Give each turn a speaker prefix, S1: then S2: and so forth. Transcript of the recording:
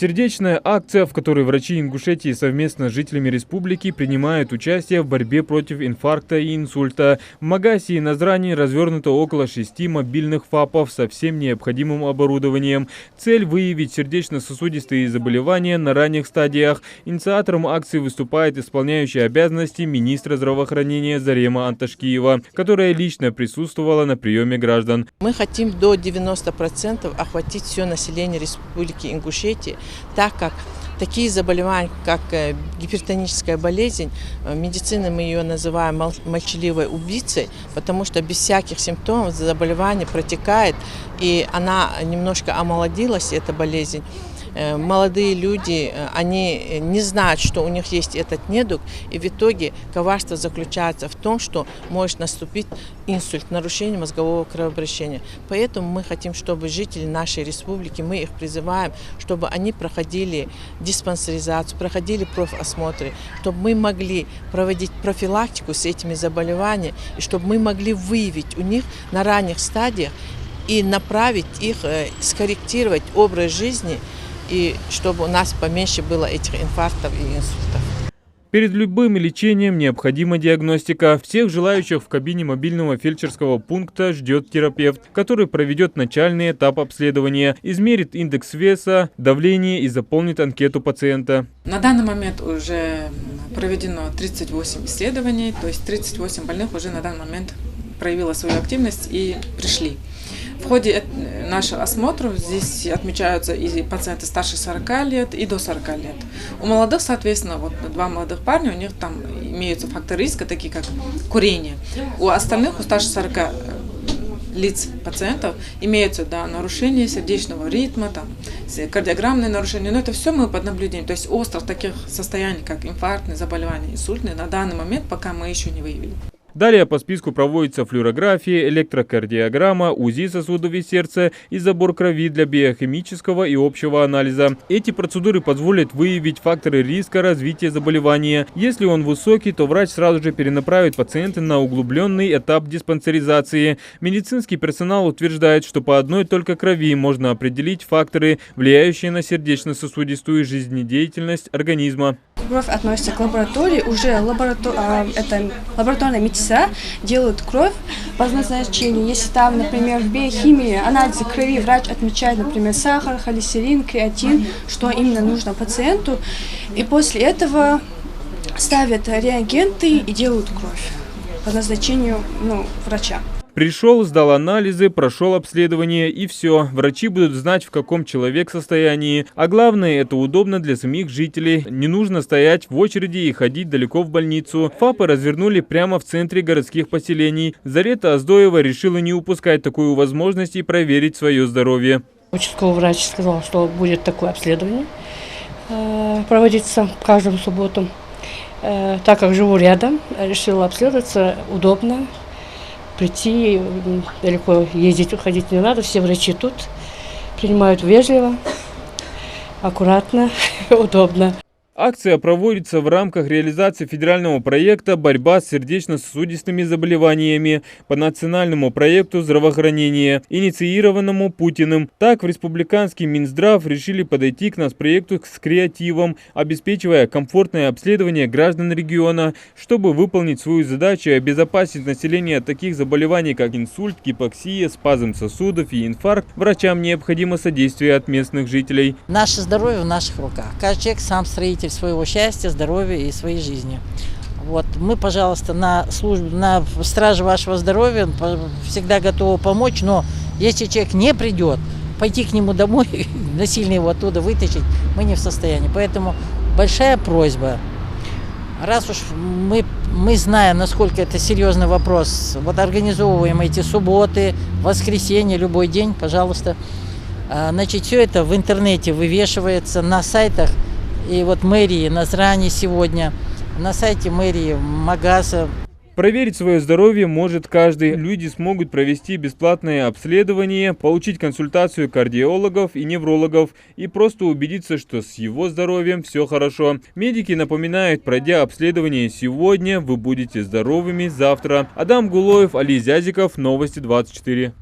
S1: Сердечная акция, в которой врачи Ингушетии совместно с жителями республики принимают участие в борьбе против инфаркта и инсульта. В Магасе и Назрани развернуто около 6 мобильных ФАПов со всем необходимым оборудованием. Цель – выявить сердечно-сосудистые заболевания на ранних стадиях. Инициатором акции выступает исполняющая обязанности министра здравоохранения Зарема Анташкиева, которая лично присутствовала на приеме граждан.
S2: Мы хотим до 90% охватить все население Республики Ингушетии, так как такие заболевания, как гипертоническая болезнь, в медицине мы ее называем молчаливой убийцей, потому что без всяких симптомов заболевание протекает, и она немножко омолодилась, эта болезнь. Молодые люди, они не знают, что у них есть этот недуг, и в итоге коварство заключается в том, что может наступить инсульт, нарушение мозгового кровообращения. Поэтому мы хотим, чтобы жители нашей республики, мы их призываем, чтобы они проходили диспансеризацию, проходили профосмотры, чтобы мы могли проводить профилактику с этими заболеваниями, и чтобы мы могли выявить у них на ранних стадиях и направить их, скорректировать образ жизни, и чтобы у нас поменьше было этих инфарктов и инсультов.
S1: Перед любым лечением необходима диагностика. Всех желающих в кабине мобильного фельдшерского пункта ждет терапевт, который проведет начальный этап обследования, измерит индекс веса, давление и заполнит анкету пациента.
S3: На данный момент уже проведено 38 исследований, то есть 38 больных уже на данный момент проявила свою активность и пришли. В ходе нашего осмотра здесь отмечаются и пациенты старше 40 лет, и до 40 лет. У молодых, соответственно, вот 2 молодых парня, у них там имеются факторы риска, такие как курение. У остальных, у старше 40 лиц пациентов, имеются нарушения сердечного ритма, кардиограммные нарушения, но это все мы под наблюдением. То есть острых таких состояний, как инфарктные заболевания, инсультные, на данный момент пока мы еще не выявили.
S1: Далее по списку проводится флюорография, электрокардиограмма, УЗИ сосудов и сердца и забор крови для биохимического и общего анализа. Эти процедуры позволят выявить факторы риска развития заболевания. Если он высокий, то врач сразу же перенаправит пациента на углубленный этап диспансеризации. Медицинский персонал утверждает, что по одной только крови можно определить факторы, влияющие на сердечно-сосудистую жизнедеятельность организма.
S4: Кровь относится к лаборатории, уже это лабораторная медсестра делает кровь по назначению. Если там, например, в биохимии анализы крови врач отмечает, например, сахар, холестерин, креатин, что именно нужно пациенту, и после этого ставят реагенты и делают кровь по назначению врача.
S1: Пришел, сдал анализы, прошел обследование и все. Врачи будут знать, в каком человек состоянии. А главное, это удобно для самих жителей. Не нужно стоять в очереди и ходить далеко в больницу. ФАПы развернули прямо в центре городских поселений. Зарета Оздоева решила не упускать такую возможность и проверить свое здоровье.
S5: Участковый врач сказал, что будет такое обследование проводиться каждую субботу. Так как живу рядом, решила обследоваться удобно. Прийти, далеко ездить, уходить не надо. Все врачи тут принимают вежливо, аккуратно, удобно.
S1: Акция проводится в рамках реализации федерального проекта «Борьба с сердечно-сосудистыми заболеваниями» по национальному проекту здравоохранения, инициированному Путиным. Так, в республиканский Минздрав решили подойти к нацпроекту с креативом, обеспечивая комфортное обследование граждан региона. Чтобы выполнить свою задачу и обезопасить население от таких заболеваний, как инсульт, гипоксия, спазм сосудов и инфаркт, врачам необходимо содействие от местных жителей.
S6: Наше здоровье в наших руках. Каждый человек сам строитель своего счастья, здоровья и своей жизни. Вот. Мы, пожалуйста, на службе, на страже вашего здоровья всегда готовы помочь, но если человек не придет, пойти к нему домой, насильно его оттуда вытащить, мы не в состоянии. Поэтому большая просьба, раз уж мы знаем, насколько это серьезный вопрос, вот организовываем эти субботы, воскресенье, любой день, пожалуйста. Значит, все это в интернете вывешивается на сайтах. И вот мэрии Назрани сегодня, на сайте мэрии Магаса.
S1: Проверить свое здоровье может каждый. Люди смогут провести бесплатное обследование, получить консультацию кардиологов и неврологов и просто убедиться, что с его здоровьем все хорошо. Медики напоминают, пройдя обследование сегодня, вы будете здоровыми завтра. Адам Гулоев, Али Зязиков, Новости 24.